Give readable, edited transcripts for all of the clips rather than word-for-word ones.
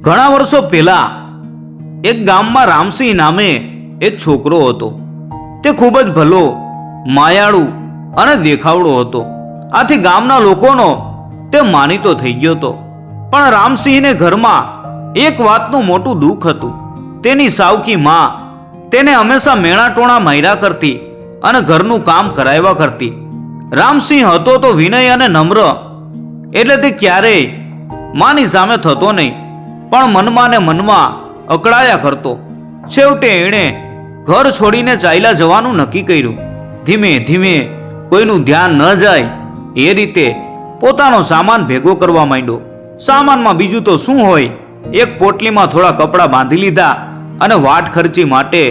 ઘણા વર્ષો પહેલા એક ગામમાં રામસિંહ નામે એક છોકરો હતો. તે ખૂબ જ ભલો, માયાળુ અને દેખાવડો હતો. આથી ગામના લોકોનો તે માનીતો થઈ ગયો હતો. પણ રામસિંહને ઘરમાં એક વાતનું મોટું દુઃખ હતું. તેની સાવકી માં તેને હંમેશા મેણાટોણા માર્યા કરતી અને ઘરનું કામ કરાવ્યા કરતી. રામસિંહ હતો તો વિનય અને નમ્ર, એટલે તે ક્યારેય માની સામે થતો નહીં, પણ મનમાં ને મનમાં અકળાયા કરતો. છેવટે એણે ઘર છોડીને ચાલ્યા જવાનું નક્કી કર્યું. ધીમે ધીમે કોઈનું ધ્યાન ન જાય એ રીતે પોતાનો સામાન ભેગો કરવા માંડ્યો. સામાનમાં બીજું તો શું હોય, એક પોટલીમાં થોડા કપડાં બાંધી લીધા અને વાટ ખર્ચી માટે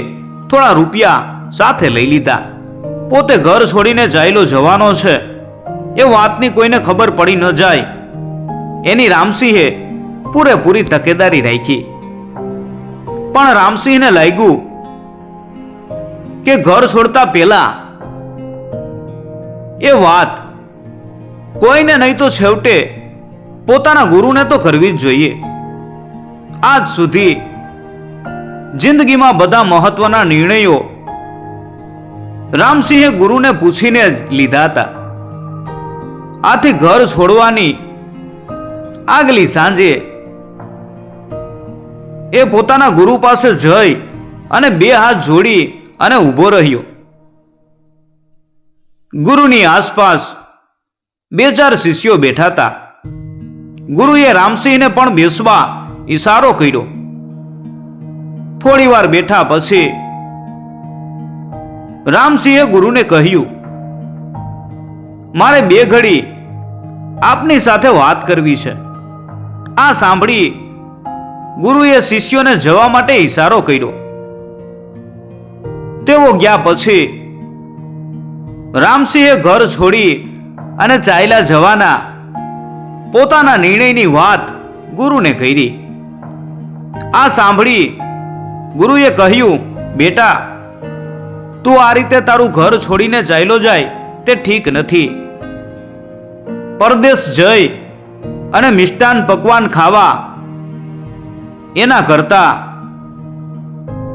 થોડા રૂપિયા સાથે લઈ લીધા. પોતે ઘર છોડીને ચાલ્યો જવાનો છે એ વાતની કોઈને ખબર પડી ન જાય એની રામસિંહે પૂરેપૂરી તકેદારી રાખી. પણ રામસિંહને લાગ્યું કે ઘર છોડતા પહેલા એ વાત કોઈને નહીં તો છેવટે પોતાના ગુરુને તો કરવી જ જોઈએ. આજ સુધી જિંદગીમાં બધા મહત્વના નિર્ણયો રામસિંહે ગુરુને પૂછીને જ લીધા હતા. આથી ઘર છોડવાની આગલી સાંજે એ પોતાના ગુરુ પાસે જઈ અને બે હાથ જોડી અને ઊભો રહ્યો. ગુરુની આસપાસ બે ચાર શિષ્યો બેઠા હતા. ગુરુએ રામસિંહને પણ બેસવા ઈશારો કર્યો. થોડી વાર બેઠા પછી રામસિંહે ગુરુને કહ્યું, મારે બે ઘડી આપની સાથે વાત કરવી છે. આ સાંભળી ગુરુએ શિષ્યોને જવા માટે ઈશારો કર્યો. તેઓ ગયા પછી રામસિંહે ઘર છોડી અને ચાલ્યા જવાના પોતાના નિર્ણયની વાત ગુરુને કરી. આ સાંભળી ગુરુએ કહ્યું, બેટા, તું આ રીતે તારું ઘર છોડીને ચાલ્યો જાય તે ઠીક નથી. પરદેશ જઈ અને મિષ્ટાન પકવાન ખાવા એના કરતા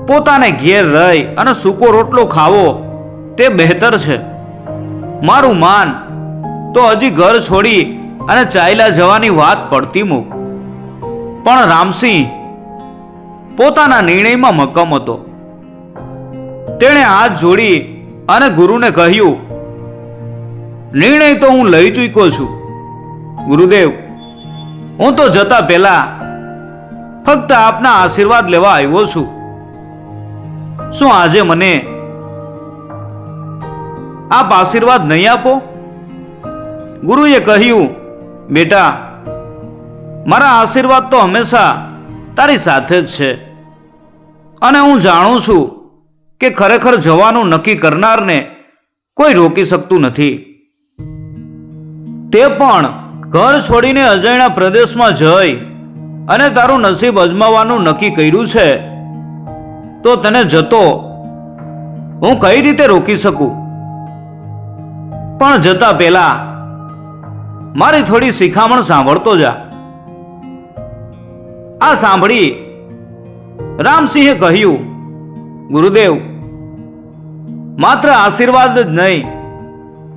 પોતાને ઘેર રહી અને સૂકો રોટલો ખાવો તે બહેતર છે. મારું માન તો હજી ઘર છોડી અને ચાલ્યા જવાની વાત પડતી મૂક. પણ રામસિંહ પોતાના નિર્ણયમાં મક્કમ હતો. તેણે હાથ જોડી અને ગુરુને કહ્યું, નિર્ણય તો હું લઈ ચૂક્યો છું ગુરુદેવ. હું તો જતા પહેલા ફક્ત આપના આશીર્વાદ લેવા આવ્યો છું. શું આજે મને આપ આશીર્વાદ નહીં આપો? ગુરુએ કહ્યું, બેટા, મારા આશીર્વાદ તો હંમેશા તારી સાથે જ છે. અને હું જાણું છું કે ખરેખર જવાનું નક્કી કરનારને કોઈ રોકી શકતું નથી. તે પણ ઘર છોડીને અજાણ્યા પ્રદેશમાં જઈ અને તારું નસીબ અજમાવવાનું નક્કી કર્યું છે, તો તને જતો હું કઈ રીતે રોકી શકું? પણ જતા પહેલા મારી થોડી શિખામણ સાંભળતો જા. આ સાંભળી રામસિંહે કહ્યું, ગુરુદેવ, માત્ર આશીર્વાદ જ નહીં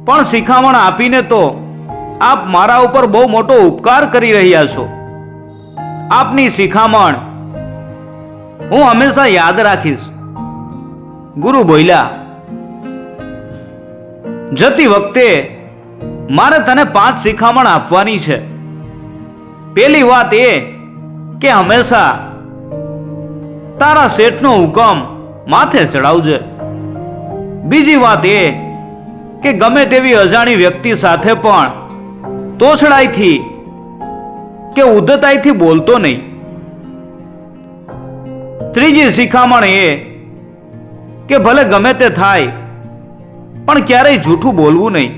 પણ શિખામણ આપીને તો આપ મારા ઉપર બહુ મોટો ઉપકાર કરી રહ્યા છો. આપની શિખામણ હું હંમેશા યાદ રાખીશ. ગુરુ બોલ્યા, જતી વખતે મારે તને 5 શિખામણ આપવાની છે. પહેલી વાત એ કે હંમેશા તારા શેઠનો હુકમ માથે ચડાવજે. બીજી વાત એ કે ગમે તેવી અજાણી વ્યક્તિ સાથે પણ તોછડાઈથી કે ઉદ્ધતાઈથી બોલતો નહીં. ત્રીજી શિખામણ એ કે ભલે ગમે તે થાય પણ ક્યારેય જૂઠું બોલવું નહીં.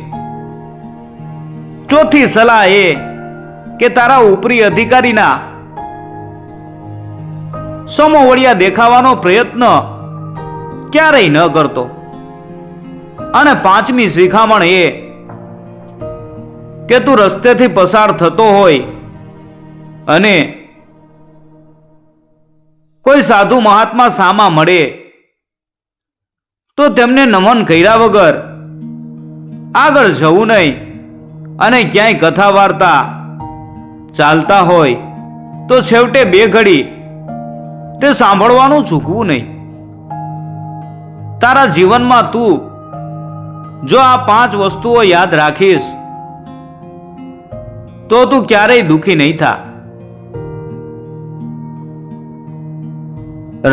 ચોથી સલાહ એ કે તારા ઉપરી અધિકારીના સમોવડિયા દેખાવાનો પ્રયત્ન ક્યારેય ન કરતો. અને પાંચમી શિખામણ એ કે તું રસ્તેથી પસાર થતો હોય અને કોઈ સાધુ મહાત્મા સામા મળે તો તેમને નમન કર્યા વગર આગળ જવું નહીં, અને ક્યાંય કથા વાર્તા ચાલતા હોય તો છેવટે બે ઘડી તે સાંભળવાનું ચૂકવું નહીં. તારા જીવનમાં તું જો આ 5 વસ્તુઓ યાદ રાખીશ તો તું ક્યારેય દુઃખી નહીં થા.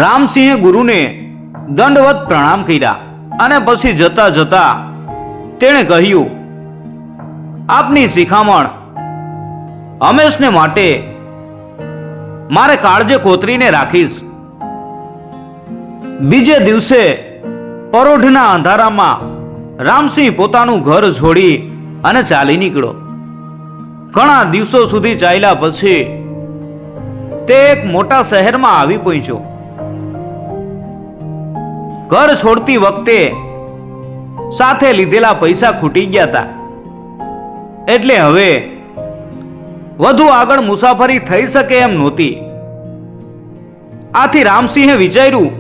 રામસિંહે ગુરુને દંડવત પ્રણામ કર્યા અને પછી જતા જતા તેણે કહ્યું, આપની શિખામણ હંમેશને માટે મારે કાળજે કોતરીને રાખીશ. બીજે દિવસે પરોઢના અંધારામાં રામસિંહ પોતાનું ઘર છોડી અને ચાલી નીકળ્યો. ઘણા દિવસો સુધી ચાલ્યા પછી તે એક મોટા શહેરમાં આવી પહોંચ્યો. ઘર છોડતી વખતે સાથે લીધેલા પૈસા ખૂટી ગયા હતા, એટલે હવે વધુ આગળ મુસાફરી થઈ શકે એમ નહોતી. આથી રામસિંહે વિચાર્યું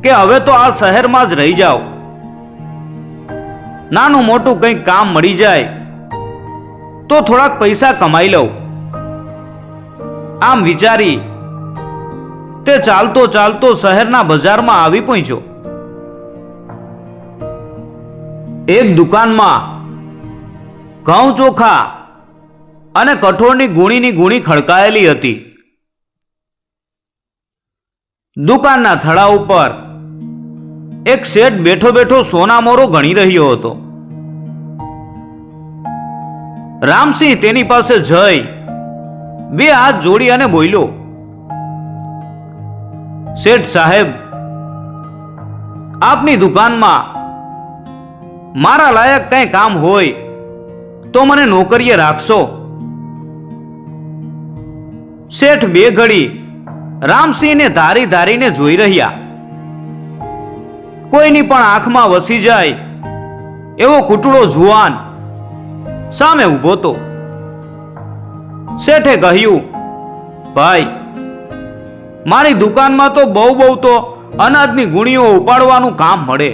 કે હવે તો આ શહેરમાં જ રહી જાઓ, નાનું મોટું કંઈક કામ મળી જાય તો થોડાક પૈસા કમાઈ લઉં. આમ વિચારી તે ચાલતો ચાલતો શહેરના બજારમાં આવી પહોંચ્યો. એક દુકાનમાં ઘઉં ચોખા અને કઠોળની ગુણીની ગુણી ખડકાયેલી હતી. દુકાનના થડા ઉપર એક શેઠ બેઠો બેઠો સોનામોરો ગણી રહ્યો હતો. રામસિંહ તેની પાસે જઈ 2 હાથ જોડી અને બોલ્યો, શેઠ સાહેબ, આપની દુકાનમાં મારા લાયક કંઈ કામ હોય તો મને નોકરીએ રાખશો. શેઠ 2 ઘડી રામસિંહને ધારી ધારીને જોઈ રહ્યા. કોઈની પણ આંખમાં વસી જાય એવો કૂટડો જુવાન સામે ઊભો તો. શેઠે કહ્યું, ભાઈ, મારી દુકાનમાં તો બહુ તો અનાજની ગુણીઓ ઉપાડવાનું કામ મળે,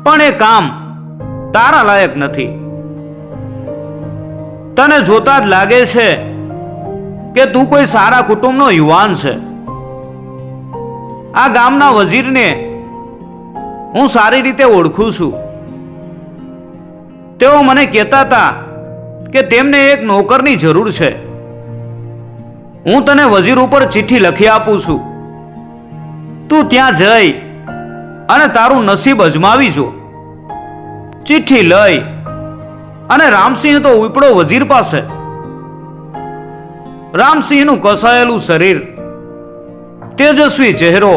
પણ એ કામ તારા લાયક નથી. તને જોતા જ લાગે છે કે તું કોઈ સારા કુટુંબનો યુવાન છે. આ ગામના વજીરને હું સારી રીતે ઓળખું છું. તેઓ મને કહેતા હતા કે તેમને એક નોકરની જરૂર છે. હું તને વજીર ઉપર ચિઠ્ઠી લખી આપું છું. તું ત્યાં જઈ અને તારું નસીબ અજમાવી જો. ચિઠ્ઠી લઈ અને રામસિંહ તો ઉપડો વજીર પાસે. રામસિંહનું કસાયેલું શરીર, તેજસ્વી ચહેરો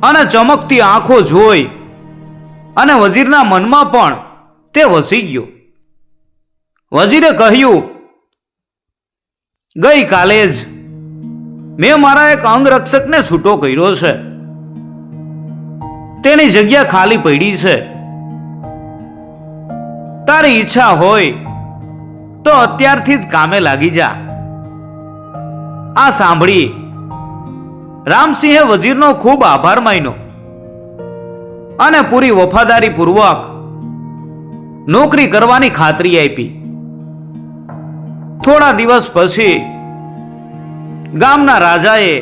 અને ચમકતી આંખો જોઈ અને વજીરના મનમાં પણ તે વસી ગયો. વજીરે કહ્યું, ગઈકાલે જ મેં મારા એક અંગરક્ષકને છૂટો કર્યો છે. તેની જગ્યા ખાલી પડી છે. તારી ઈચ્છા હોય તો અત્યારથી જ કામે લાગી જા. આ સાંભળી રામસિંહે વજીરનો ખૂબ આભાર માન્યો અને પૂરી વફાદારી પૂર્વક નોકરી કરવાની ખાતરી આપી. થોડા દિવસ પછી ગામના રાજાએ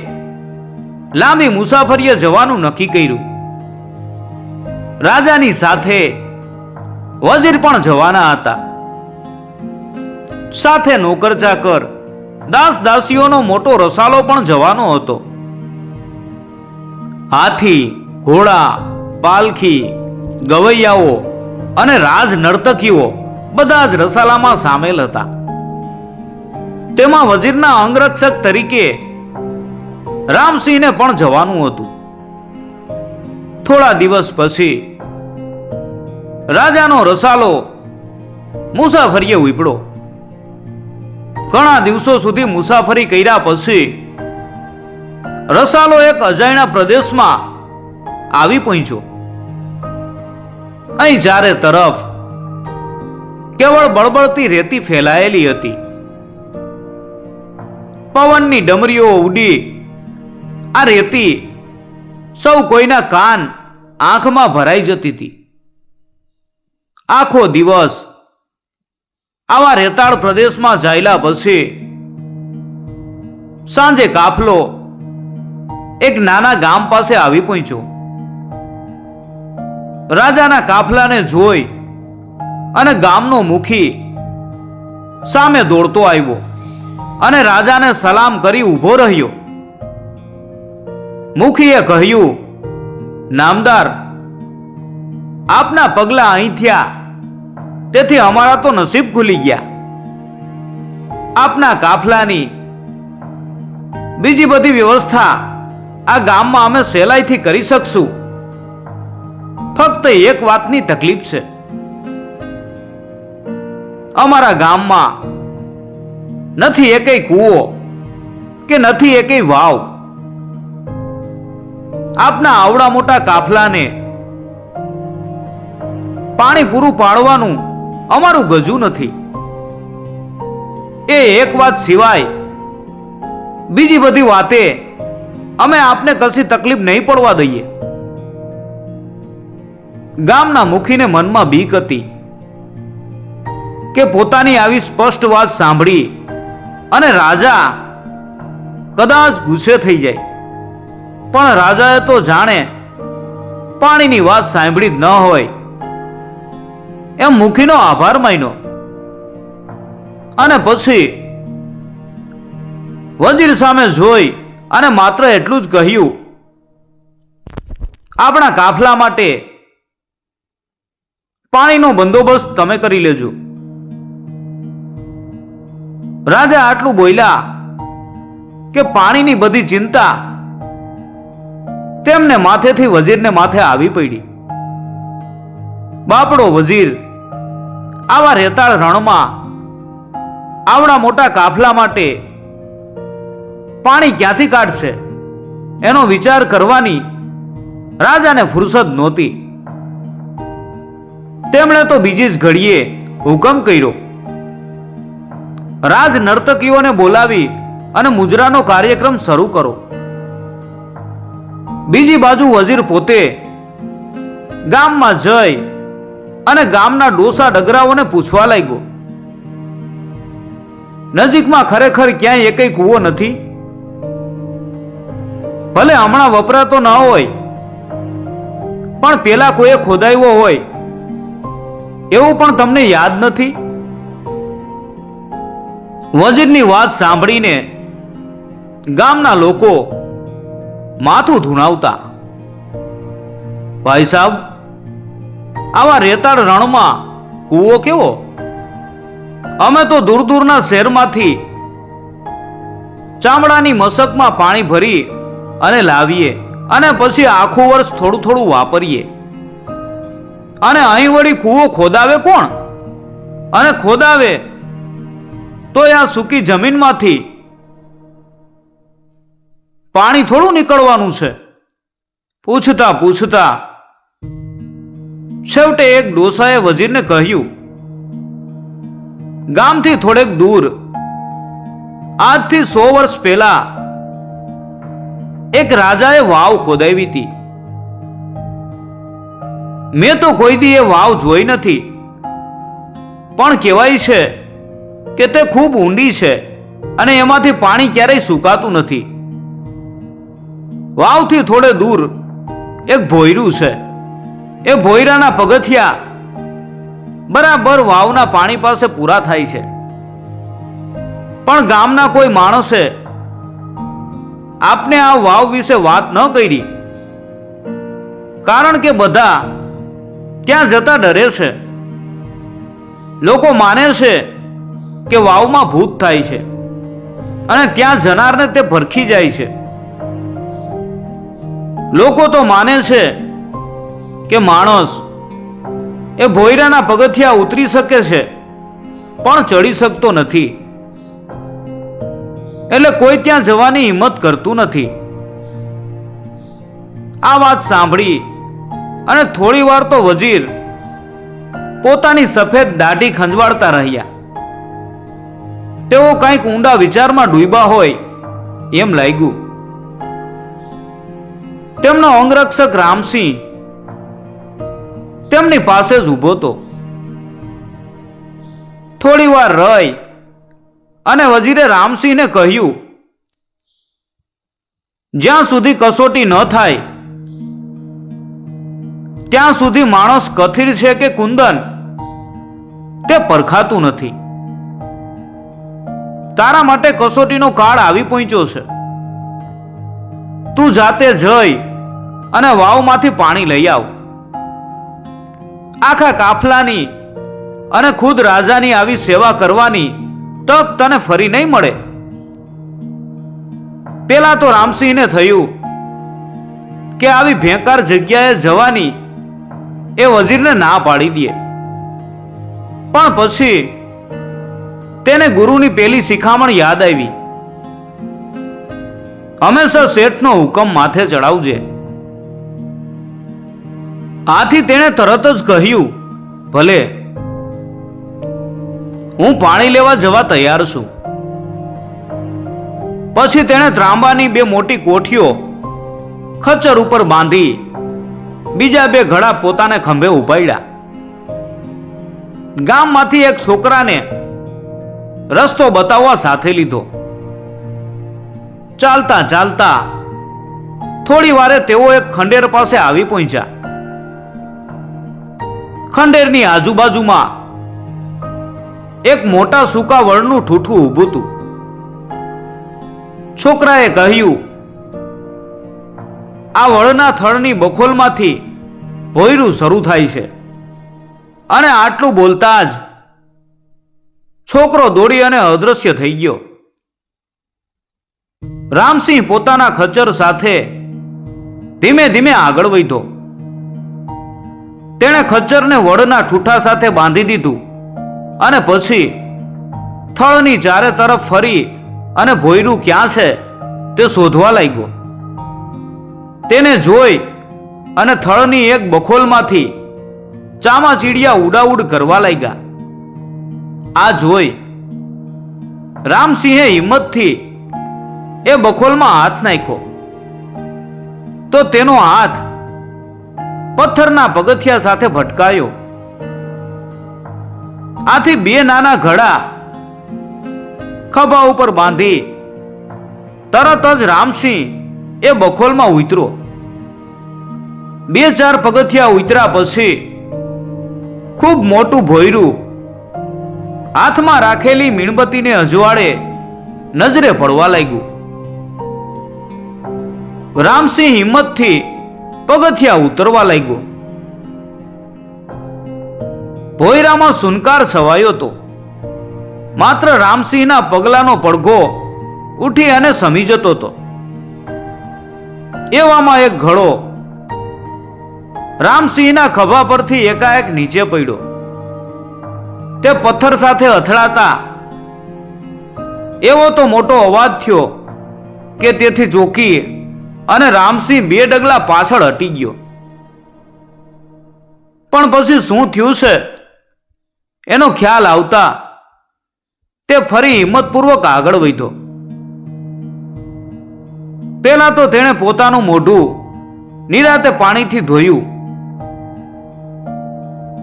લાંબી મુસાફરીએ જવાનું નક્કી કર્યું. રાજાની સાથે વજીર પણ જવાના હતા. સાથે નોકર ચાકર, દાસ દાસીઓનો મોટો રસાલો પણ જવાનો હતો. હાથી, ઘોડા, પાલખી, ગવૈયાઓ અને રાજ નર્તકીઓ બધા જ રસાલામાં સામેલ હતા. તેમાં વજીરના અંગરક્ષક તરીકે રામસિંહને પણ જવાનું હતું. થોડા દિવસ પછી રાજાનો રસાલો મુસાફરીએ ઉપડ્યો. ઘણા દિવસો સુધી મુસાફરી કર્યા પછી રસાલો એક અજાણ્યા પ્રદેશમાં આવી પહોંચ્યો. અહીં ચારે તરફ કેવળ બળબળતી રેતી ફેલાયેલી હતી, પવનની ડમરીઓ ઉડી આ રેતી સૌ કોઈના કાન આંખમાં ભરાઈ જતી હતી. આખો દિવસ આવા રેતાળ પ્રદેશમાં જાયલા પછી સાંજે કાફલો એક નાના ગામ પાસે આવી પહોંચ્યો. રાજાના કાફલાને જોઈ અને ગામનો મુખી સામે દોડતો આવ્યો અને રાજાને સલામ કરી ઊભો રહ્યો. મુખીએ કહ્યું, નામદાર, આપના પગલા અહીં થયા તેથી અમારા તો નસીબ ખુલી ગયા. આપના કાફલાની બીજી બધી વ્યવસ્થા આ ગામમાં અમે સહેલાઈથી કરી શકશું. ફક્ત એક વાતની તકલીફ છે. અમારા ગામમાં નથી એકેય કૂવો કે નથી એકેય વાવ. આપના આવડા મોટા કાફલાને પાણી પૂરું પાડવાનું અમારું ગજું નથી. એ એક વાત સિવાય બીજી બધી વાતે અમે આપને કશી તકલીફ નહીં પડવા દઈએ. ગામના મુખીને મનમાં બીક હતી કે પોતાની આવી સ્પષ્ટ વાત સાંભળી અને રાજા કદાચ ગુસ્સે થઈ જાય. પણ રાજાએ તો જાણે પાણીની વાત સાંભળી જ ન હોય એમ મુખીનો આભાર માન્યો અને પછી વજીર સામે જોઈ અને માત્ર એટલું જ કહ્યું, આપણા કાફલા માટે પાણીનો બંદોબસ્ત તમે કરી લેજો. રાજા આટલું બોલ્યા કે પાણીની બધી ચિંતા તેમને માથેથી વજીરને માથે આવી પડી. બાપડો વજીર આવા રેતાળ રણમાં આવડા મોટા કાફલા માટે પાણી ક્યાંથી કાઢશે એનો વિચાર કરવાની રાજાને ફુરસદ નહોતી. તેમણે તો બીજી જ ઘડીએ હુકમ કર્યો, રાજ નર્તકીઓને બોલાવી અને મુજરાનો કાર્યક્રમ શરૂ કરો. બીજી બાજુ વજીર પોતે ગામમાં જઈ અને ગામના ડોસા ડગરાઓને પૂછવા લાગ્યો, નજીકમાં ખરેખર ક્યાંય એકેય કૂવો નથી? ભલે હમણાં વપરાતો ન હોય પણ પેલા કોઈએ ખોદાયો હોય એવું પણ તમને યાદ નથી? વજીરની વાત સાંભળીને ગામના લોકો માથું ધુણાવતા, ભાઈ સાહેબ, આવા રેતાળ રણમાં કૂવો કેવો? અમે તો દૂર દૂરના શહેરમાંથી ચામડાની મશકમાં પાણી ભરી અને લાવીએ અને પછી આખું વર્ષ થોડું થોડું વાપરીએ. અને અહીં વળી કૂવો ખોદાવે કોણ? અને ખોદાવે તો આ સૂકી જમીનમાંથી પાણી થોડું નીકળવાનું છે? પૂછતા પૂછતા છેવટે એક ડોસાએ વજીરને કહ્યું, ગામથી થોડેક દૂર આજથી 100 વર્ષ પહેલા એક રાજાએ વાવ ખોદાવી હતી. મેં તો કોઈ દી એ વાવ જોઈ નથી, પણ કહેવાય છે કે તે ખૂબ ઊંડી છે અને એમાંથી પાણી ક્યારેય સુકાતું નથી. વાવથી થોડે દૂર એક ભોયરું છે. એ ભોયરાના પગથિયા બરાબર વાવના પાણી પાસે પૂરા થાય છે. પણ ગામના કોઈ માણસે આપને આ વાવ વિશે વાત ન કરી, કારણ કે બધા ત્યાં જતા ડરે છે. લોકો માને છે કે વાવમાં ભૂત થાય છે અને ત્યાં જનારને તે ભરખી જાય છે. લોકો તો માને છે કે માણસ એ ભોયરાના પગથિયા ઉતરી શકે છે પણ ચડી શકતો નથી, એટલે કોઈ ત્યાં જવાની હિંમત કરતું નથી. આ વાત સાંભળી અને થોડી વાર તો વજીર પોતાની સફેદ દાઢી ખંજવાળતા રહ્યા. તેઓ કંઈક ઊંડા વિચારમાં ડૂબ્યા હોય એમ લાગ્યું. તેમનો અંગરક્ષક રામસિંહ તેમની પાસે જ ઊભો હતો. થોડી વાર રહી અને વજીરે રામસિંહને કહ્યું, જ્યાં સુધી કસોટી ન થાય ત્યાં સુધી માણસ કથિર છે કે કુંદન તે પરખાતું નથી. તારા માટે કસોટીનો કાળ આવી પહોંચ્યો છે. તું જાતે જઈ અને વાવમાંથી પાણી લઈ આવ. આખા કાફલાની અને ખુદ રાજાની આવી સેવા કરવાની તક તને ફરી નહીં મળે. પેલા તો રામસિંહને થયું કે આવી ભેંકાર જગ્યાએ જવાની એ વજીરને ના પાડી દે, પણ પછી તેને ગુરુની પેલી શિખામણ યાદ આવી, હંમેશા શેઠનો હુકમ માથે ચડાવજે. આથી તેણે તરત જ કહ્યું, ભલે, હું પાણી લેવા જવા તૈયાર છું. પછી તેણે ત્રાંબાની 2 મોટી કોઠીઓ ખચ્ચર ઉપર બાંધી બીજા 2 ઘડા પોતાને ખંભે ઉપાડ્યા. ગામમાંથી એક છોકરાને રસ્તો બતાવવા સાથે લીધો. ચાલતા ચાલતા થોડી વારે તેઓ એક ખંડેર પાસે આવી પહોંચ્યા. ખંડેરની આજુબાજુમાં એક મોટા સૂકા વડનું ઠૂઠું ઊભું હતું. છોકરાએ કહ્યું, આ વડના થડની બખોલમાંથી ભોંયરું શરૂ થાય છે. અને આટલું બોલતા જ છોકરો દોડી અને અદૃશ્ય થઈ ગયો. રામસિંહ પોતાના ખચ્ચર સાથે ધીમે ધીમે આગળ વધ્યો. તેણે ખચ્ચરને વડના ઠૂઠા સાથે બાંધી દીધું અને પછી થળની ચારે તરફ ફરી અને ભોંયરું ક્યાં છે તે શોધવા લાગ્યો. તેને જોઈ અને થળની એક બખોલમાંથી ચામાચીડિયા ઉડાઉડ કરવા લાગ્યા. આ જોઈ રામસિંહે હિંમતથી એ બખોલમાં હાથ નાખ્યો તો તેનો હાથ પથ્થરના પગથિયા સાથે ભટકાયો. આથી 2 નાના ઘડા ખભા ઉપર બાંધી તરત જ રામસિંહ એ બખોલમાં ઉતર્યો. 2-4 પગથિયા ઉતર્યા પછી ખૂબ મોટું ભોંયરું હાથમાં રાખેલી મીણબત્તીને અજવાળે નજરે પડવા લાગ્યું. રામસિંહ હિંમતથી પગથિયા ઉતરવા લાગ્યો. ભોંયરામાં સુનકાર છવાયો હતો. માત્ર રામસિંહના પગલાનો પડઘો ઉઠી અને સમી જતો હતો. એવામાં એક ઘડો રામસિંહના ખભા પરથી એકાએક નીચે પડ્યો. તે પથ્થર સાથે અથડાતા એવો તો મોટો અવાજ થયો કે તેથી ચોકી અને રામસિંહ 2 ડગલા પાછળ હટી ગયો. પણ પછી શું થયું છે એનો ખ્યાલ આવતા તે ફરી હિંમતપૂર્વક આગળ વધ્યો. પેલા તો તેણે પોતાનું મોઢું નિરાતે પાણીથી ધોયું.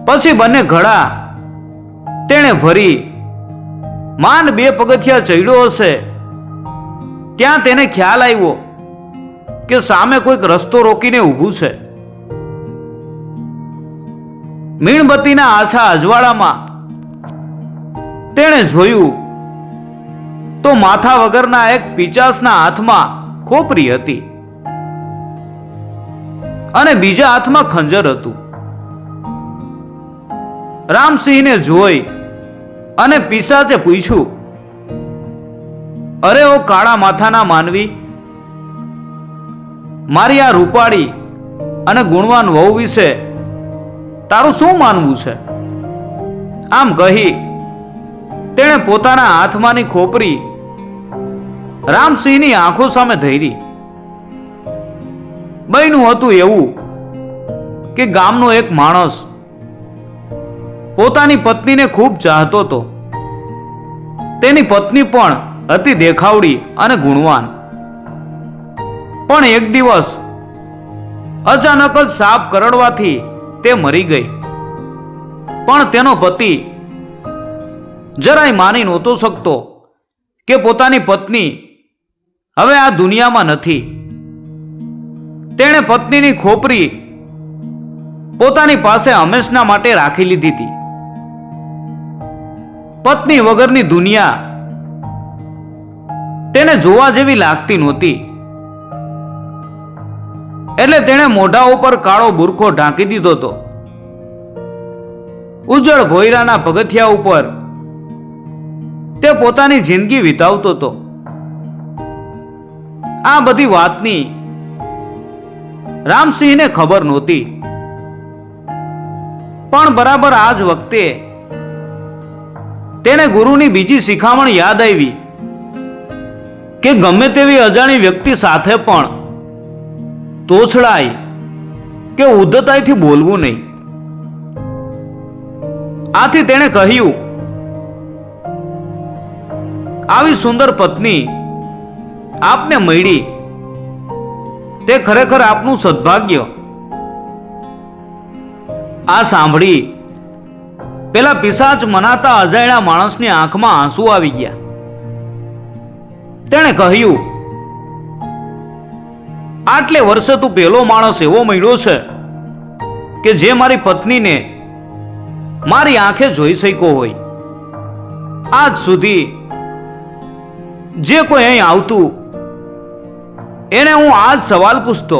પછી બંને ઘડા તેણે ભરી માંડ 2 પગથિયા ચડ્યો હશે ત્યાં તેને ખ્યાલ આવ્યો કે સામે કોઈક રસ્તો રોકીને ઊભું છે. મીણબત્તીના આછા અજવાળામાં તેણે જોયું તો માથા વગરના એક પિચાસના હાથમાં ખોપરી હતી અને બીજા હાથમાં ખંજર હતું. રામસિંહને જોઈ અને પિશાચે પૂછ્યું, અરે ઓ કાળા માથાના માનવી, મારી આ રૂપાળી અને ગુણવાન વહુ વિશે તારું શું માનવું છે? આમ કહી તેણે પોતાના હાથમાંની ખોપરી રામસિંહની આંખો સામે ધરી. બન્યું હતું એવું કે ગામનો એક માણસ પોતાની પત્નીને ખૂબ ચાહતો હતો. તેની પત્ની પણ અતિ દેખાવડી અને ગુણવાન. પણ એક દિવસ અચાનક જ સાપ કરડવાથી તે મરી ગઈ. પણ તેનો પતિ જરાય માની નહોતો શકતો કે પોતાની પત્ની હવે આ દુનિયામાં નથી. તેણે પત્નીની ખોપરી પોતાની પાસે હંમેશના માટે રાખી લીધી હતી. પત્ની વગરની દુનિયા તેને જોવા જેવી લાગતી નહોતી. એટલે તેણે મોઢા ઉપર કાળો બુરખો ઢાંકી દીધો હતો. ઉજ્જળ ભોયરાના પગથિયા ઉપર તે પોતાની જિંદગી વિતાવતો હતો. આ બધી વાતની રામસિંહને ખબર નહોતી. પણ બરાબર આ જ વખતે તેને ગુરુની બીજી શિખામણ યાદ આવી કે ગમે તેવી અજાણી વ્યક્તિ સાથે પણ તોછડાઈ કે ઉદ્ધતાઈથી બોલવું નહીં. આથી તેણે કહ્યું, આવી સુંદર પત્ની આપને મળી તે ખરેખર આપનું સદભાગ્ય. આ સાંભળી પેલા પિશાચ મનાતા અજાણ્યા માણસની આંખમાં આંસુ આવી ગયા. તેણે કહ્યું, આટલે વર્ષે તું પેલો માણસ એવો મળ્યો છે કે જે મારી પત્નીને મારી આંખે જોઈ શક્યો હોય. આજ સુધી જે કોઈ અહીં આવતું એને હું આજ સવાલ પૂછતો,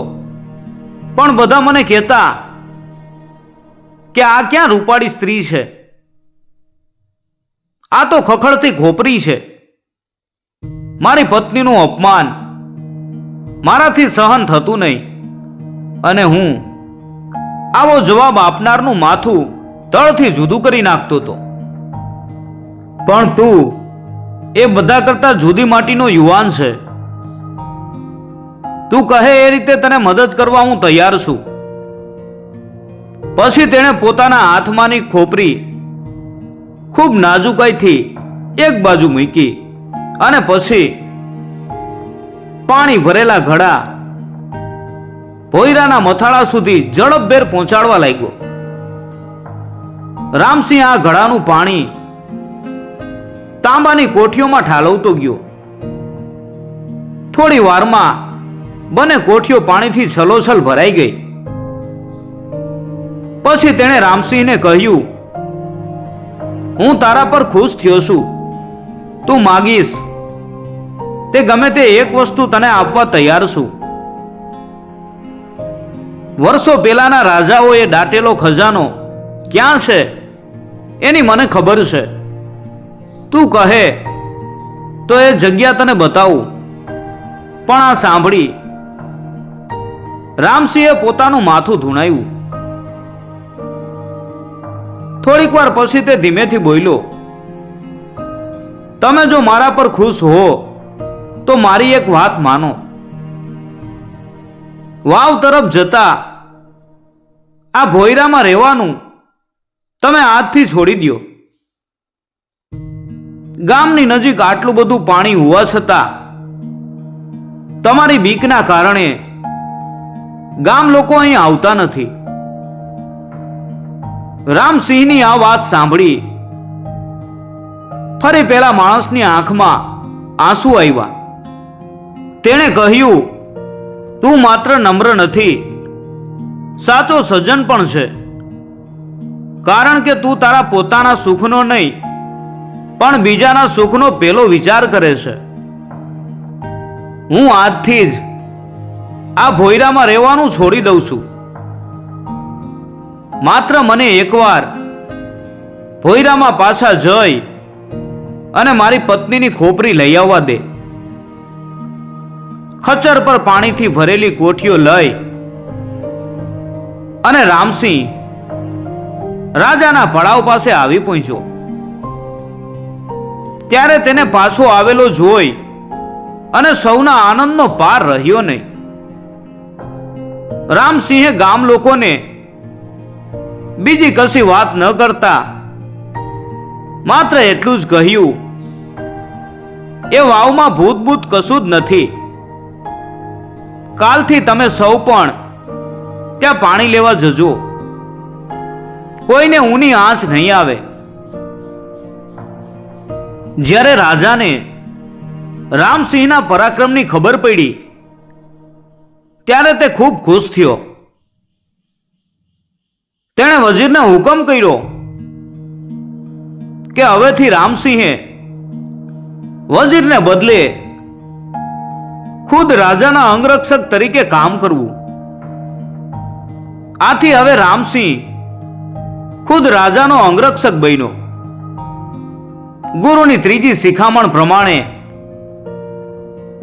પણ બધા મને કહેતા કે આ ક્યાં રૂપાળી સ્ત્રી છે, આ તો ખખડતી ખોપરી છે. મારી પત્નીનું અપમાન મારાથી સહન થતું નહીં અને હું આવો જવાબ આપનારનું માથું તળથી જુદું કરી નાખતો હતો. પણ તું એ બધા કરતા જુદી માટીનો યુવાન છે. તું કહે એ રીતે તને મદદ કરવા હું તૈયાર છું. પછી તેણે પોતાના હાથમાંની ખોપરી ખૂબ નાજુકાઈથી એક બાજુ મૂકી અને પછી પાણી ભરેલા ઘડા ભોયરાના મથાળા સુધી ઝડપભેર પહોંચાડવા લાગ્યો. રામસિંહ આ ઘડાનું પાણી તાંબાની કોઠીઓમાં ઠાલવતો ગયો. થોડી વારમાં બંને કોઠીઓ પાણીથી છલોછલ ભરાઈ ગઈ. પછી તેણે રામસિંહને કહ્યું, હું તારા પર ખુશ થયો છું. તું માગીશ તે ગમે તે એક વસ્તુ તને આપવા તૈયાર છું. વર્ષો પહેલાના રાજાઓએ દાટેલો ખજાનો ક્યાં છે એની મને ખબર છે. તું કહે તો એ જગ્યા તને બતાવું. પણ આ સાંભળી રામસિંહે પોતાનું માથું ધૂણાયું. થોડીક વાર પછી તે ધીમેથી બોલ્યો, તમે જો મારા પર ખુશ હો તો મારી એક વાત માનો. વાવ તરફ જતા આ ભોયરામાં રહેવાનું તમે આજથી છોડી દો. ગામની નજીક આટલું બધું પાણી હોવા છતાં તમારી બીકના કારણે ગામ લોકો અહીં આવતા નથી. રામસિંહની આ વાત સાંભળી ફરી પેલા માણસની આંખમાં આંસુ આવ્યા. તેણે કહ્યું, તું માત્ર નમ્ર નથી, સાચો સજ્જન પણ છે. કારણ કે તું તારા પોતાના સુખનો નહીં પણ બીજાના સુખનો પેલો વિચાર કરે છે. હું આજથી જ આ ભોયરામાં રહેવાનું છોડી દઉં છું. માત્ર મને એકવાર ભોયરામાં પાછા જઈ અને મારી પત્નીની ખોપરી લઈ આવવા દે. ખચ્ચર પર પાણીથી ભરેલી કોઠીઓ લઈ અને રામસિંહ રાજાના પડાવ પાસે આવી પહોંચ્યો. ત્યારે તેને પાછો આવેલો જોઈ અને સૌના આનંદનો પાર રહ્યો નહીં. રામસિંહે ગામ લોકોને બીજી કશી વાત ન કરતા માત્ર એટલું જ કહ્યું, એ વાવમાં ભૂત કશું જ નથી. કાલથી તમે સૌ પણ ત્યાં પાણી લેવા જજો. કોઈને ઊની આંચ નહીં આવે. જ્યારે રાજાને રામસિંહના પરાક્રમની ખબર પડી ત્યારે તે ખૂબ ખુશ થયો. તેણે વજીરને હુકમ કર્યો કે હવેથી રામસિંહે વજીરને બદલે ખુદ રાજાના અંગરક્ષક તરીકે કામ કરવું. આથી હવે રામસિંહ ખુદ રાજાનો અંગરક્ષક બન્યો. ગુરુની ત્રીજી શિખામણ પ્રમાણે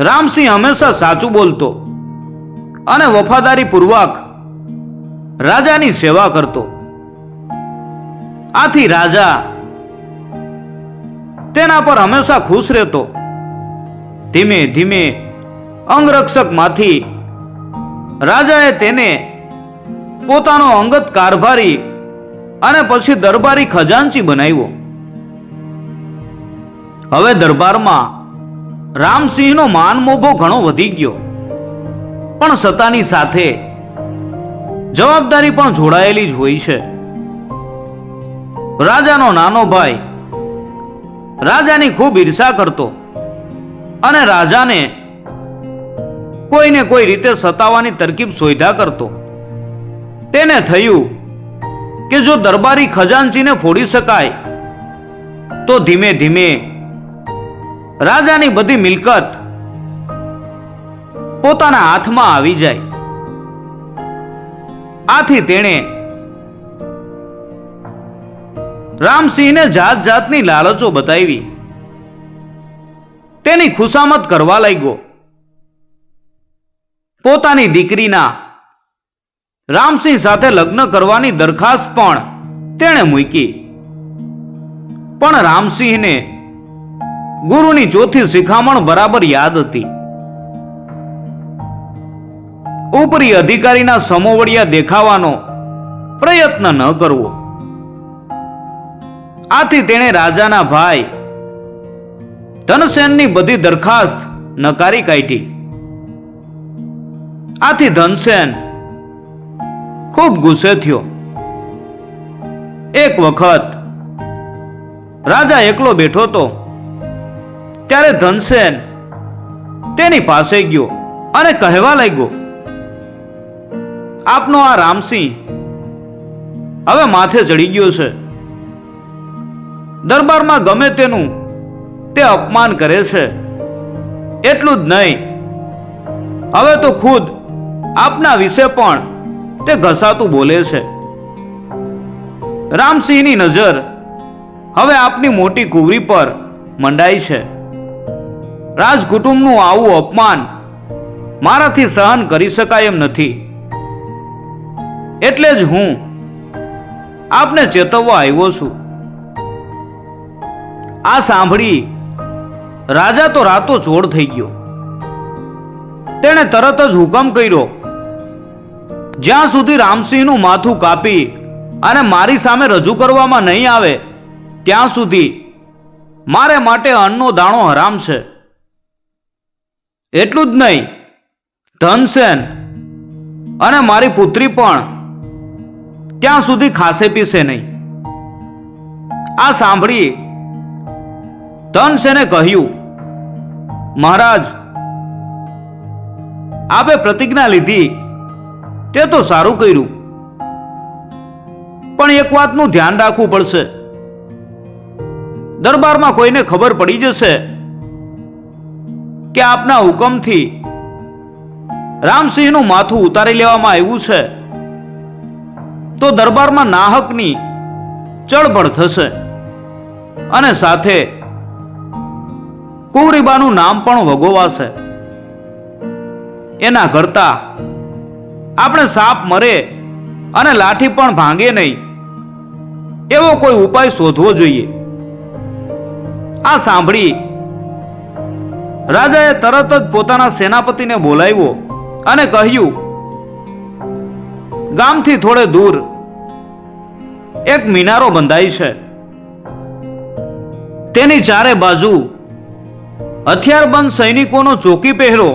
રામસિંહ હંમેશા સાચું બોલતો અને વફાદારી પૂર્વક રાજાની સેવા કરતો. આથી રાજા તેના પર હંમેશા ખુશ રહેતો. ધીમે ધીમે અંગરક્ષકમાંથી રાજાએ તેને પોતાનો અંગત કારભારી અને પછી દરબારી ખજાનચી બનાવ્યો. હવે દરબારમાં રામસિંહનો માન મોભો ઘણો વધી ગયો, પણ સત્તાની સાથે જવાબદારી પણ જોડાયેલી જ હોય છે. રાજાનો નાનો ભાઈ રાજાની ખૂબ ઈર્ષા કરતો અને રાજાને કોઈને કોઈ રીતે સતાવવાની તરકીબ શોધ્યા કરતો. તેને થયું કે જો દરબારી ખજાનચીને ફોડી શકાય તો ધીમે ધીમે રાજાની બધી મિલકત પોતાના હાથમાં આવી જાય. આથી તેણે રામસિંહને જાત જાતની લાલચો બતાવી તેની ખુશામત કરવા લાગ્યો. પોતાની દીકરીના રામસિંહ સાથે લગ્ન કરવાની દરખાસ્ત પણ તેણે મૂકી. પણ રામસિંહને ગુરુની ચોથી શિખામણ બરાબર યાદ હતી. ઉપરી અધિકારીના સમોવડિયા દેખાવાનો પ્રયત્ન ન કરવો. આથી તેણે રાજાના ભાઈ ધનસેનની બધી દરખાસ્ત નકારી કાઢી. આથી ધનસેન ખૂબ ગુસ્સે થયો. એક વખત રાજા એકલો બેઠો હતો ત્યારે ધનસેન તેની પાસે ગયો અને કહેવા લાગ્યો, આપનો આ રામસિંહ હવે માથે ચડી ગયો છે. દરબારમાં ગમે તેનું તે અપમાન કરે છે. એટલું જ નહીં, હવે તો ખુદ આપના વિશે પણ તે ઘસાતું બોલે છે. રામસિંહની નજર હવે આપની મોટી કુંવરી પર મંડાઈ છે. રાજકુટુંબનું આવું અપમાન મારાથી સહન કરી શકાય એમ નથી. એટલે જ હું આપને ચેતવવા આવ્યો છું. આ સાંભળી રાજા તો રાતો ચોળ થઈ ગયો. તેણે તરત જ હુકમ કર્યો, જ્યાં સુધી રામસિંહનું માથું કાપી અને મારી સામે રજૂ કરવામાં નહીં આવે ત્યાં સુધી મારે માટે અન્નનો દાણો હરામ છે. એટલું જ નહીં, ધનસેન અને મારી પુત્રી પણ ત્યાં સુધી ખાશે પીશે નહીં. આ સાંભળી ધનસેને કહ્યું, મહારાજ, આપે પ્રતિજ્ઞા લીધી તે તો સારું કર્યું, પણ એક વાતનું ધ્યાન રાખવું પડશે. દરબારમાં કોઈને ખબર પડી જશે કે આપના હુકમથી રામસિંહનું માથું ઉતારી લેવામાં આવ્યું છે તો દરબારમાં નાહકની ચળબળ થશે અને સાથે કુંવરીબાનું નામ પણ વગોવાશે. એના કરતા આપણે સાપ મરે અને લાઠી પણ ભાંગે નહીં એવો કોઈ ઉપાય શોધવો જોઈએ. આ સાંભળી રાજાએ તરત જ પોતાના સેનાપતિને બોલાવ્યો અને કહ્યું, ગામથી થોડે દૂર એક મિનારો બંધાઈ છે. તેની ચારે બાજુ હથિયારબંધ સૈનિકોનો ચોકી પહેરો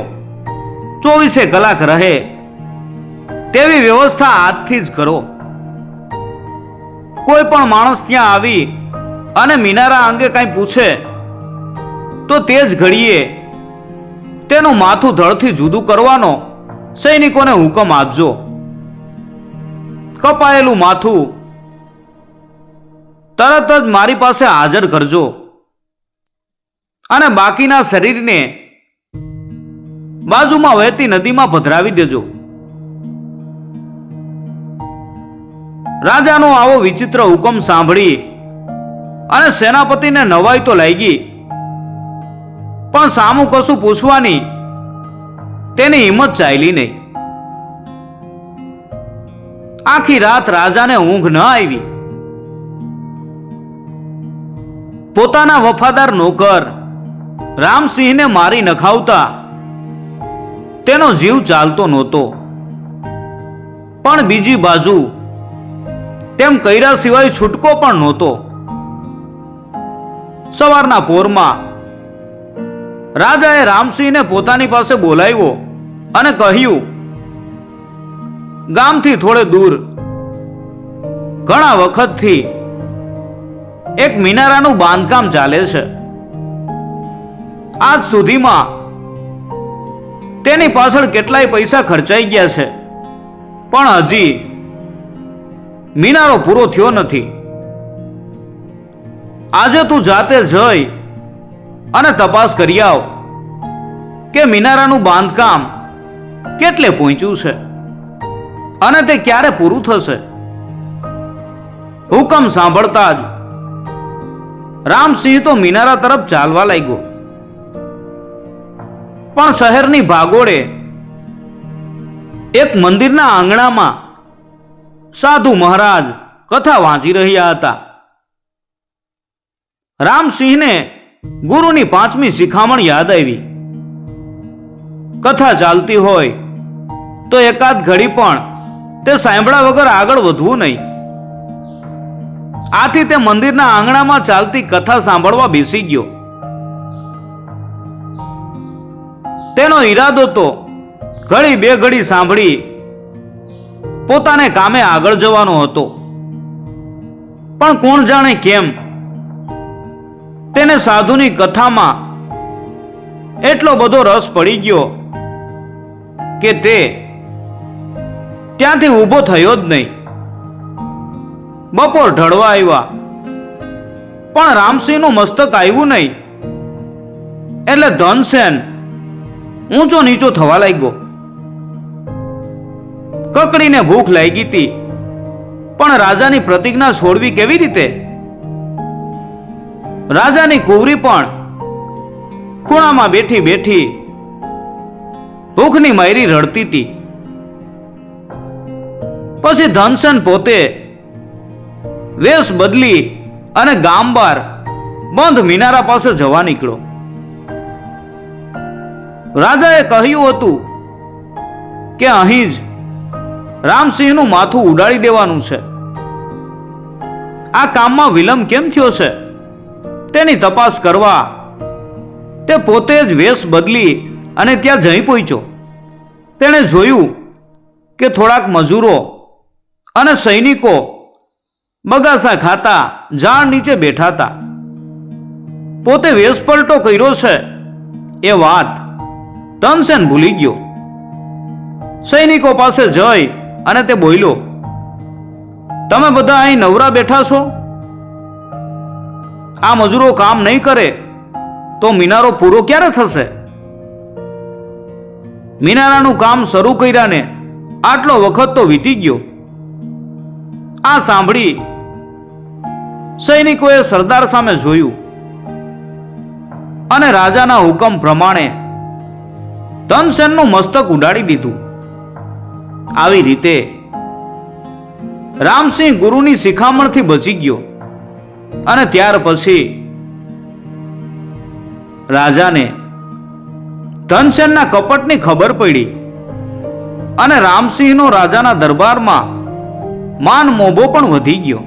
24 કલાક રહે તેવી વ્યવસ્થા આજથી જ કરો. કોઈ પણ માણસ ત્યાં આવી અને મિનારા અંગે કંઈ પૂછે તો તે જ ઘડીએ તેનું માથું ધડથી જુદું કરવાનો સૈનિકોને હુકમ આપજો. કપાયેલું માથું તરત જ મારી પાસે હાજર કરજો અને બાકીના શરીરને બાજુમાં વહેતી નદીમાં પધરાવી દેજો. રાજાનો આવો વિચિત્ર હુકમ સાંભળી અને સેનાપતિને નવાઈ તો લાગી, પણ સામું કશું પૂછવાની તેની હિંમત ચાલી નહીં. આખી રાત રાજાને ઊંઘ ન આવી. પોતાના વફાદાર નોકર રામસિંહને મારી નખાવતા તેનો જીવ ચાલતો નહોતો, પણ બીજી બાજુ તેમ કર્યા સિવાય છૂટકો પણ નહોતો. સવારના પોરમાં રાજાએ રામસિંહને પોતાની પાસે બોલાવ્યો અને કહ્યું, ગામથી થોડે દૂર ઘણા વખતથી એક મિનારાનું બાંધકામ ચાલે છે. આજ સુધીમાં તેની પાછળ કેટલાય પૈસા ખર્ચાઈ ગયા છે, પણ હજી મિનારો પૂરો થયો નથી. આજે તું જાતે જઈ અને તપાસ કરી આવ કે મિનારાનું બાંધકામ કેટલે પહોંચ્યું છે અને તે ક્યારે પૂરું થશે. હુકમ સાંભળતા જ રામસિંહ તો મિનારા તરફ ચાલવા લાગ્યો, પણ શહેરની ભાગોળે એક મંદિરના આંગણામાં સાધુ મહારાજ કથા વાંચી રહ્યા હતા. રામસિંહને ગુરુની 5મી શિખામણ યાદ આવી. કથા ચાલતી હોય તો એકાદ ઘડી પણ તે સાંભળ્યા વગર આગળ વધવું નહીં. આથી તે મંદિરના આંગણામાં ચાલતી કથા સાંભળવા બેસી ગયો. તેનો ઈરાદો તો ઘડી બે ઘડી સાંભળી પોતાને કામે આગળ જવાનો હતો, પણ કોણ જાણે કેમ તેને સાધુની કથામાં એટલો બધો રસ પડી ગયો કે તે ત્યાંથી ઊભો થયો જ નહીં. બપોર ઢળવા આવ્યા, પણ રામસિંહનું મસ્તક આવ્યું નહીં એટલે ધનસેન ઊંચો નીચો થવા લાગ્યો. કકડીને ભૂખ લાગી હતી, પણ રાજાની પ્રતિજ્ઞા છોડવી કેવી રીતે? રાજાની કુંવરી પણ ખૂણામાં બેઠી બેઠી ભૂખની માયરી રડતી હતી. પછી ધનસેન પોતે વેશ બદલી અને ગામ બહાર બંધ મિનારા પાસે જવા નીકળ્યો. રાજાએ કહ્યું હતું કે અહીં જ રામસિંહનું માથું ઉડાડી દેવાનું છે. આ કામમાં વિલંબ કેમ થયો છે તેની તપાસ કરવા તે પોતે જ વેશ બદલી અને ત્યાં જઈ પહોંચ્યો. તેણે જોયું કે થોડાક મજૂરો અને સૈનિકો બગાસા ખાતા ઝાડ નીચે બેઠા હતા. પોતે વેશ પલટો કર્યો છે એ વાત ધનસેન ભૂલી ગયો. સૈનિકો પાસે જઈ અને તે બોલ્યો, તમે બધા અહીં નવરા બેઠા છો? આ મજૂરો કામ નહીં કરે તો મિનારો પૂરો ક્યારે થશે? મિનારાનું કામ શરૂ કર્યાને આટલો વખત તો વીતી ગયો. આ સાંભળી સૈનિકોએ સરદાર સામે જોયું અને રાજાના હુકમ પ્રમાણે ધનસેનનું મસ્તક ઉડાડી દીધું. આવી રીતે રામસિંહ ગુરુની શિખામણથી બચી ગયો અને ત્યાર પછી રાજાને ધનસેનના કપટની ખબર પડી અને રામસિંહનો રાજાના દરબારમાં માન મોભો પણ વધી ગયો.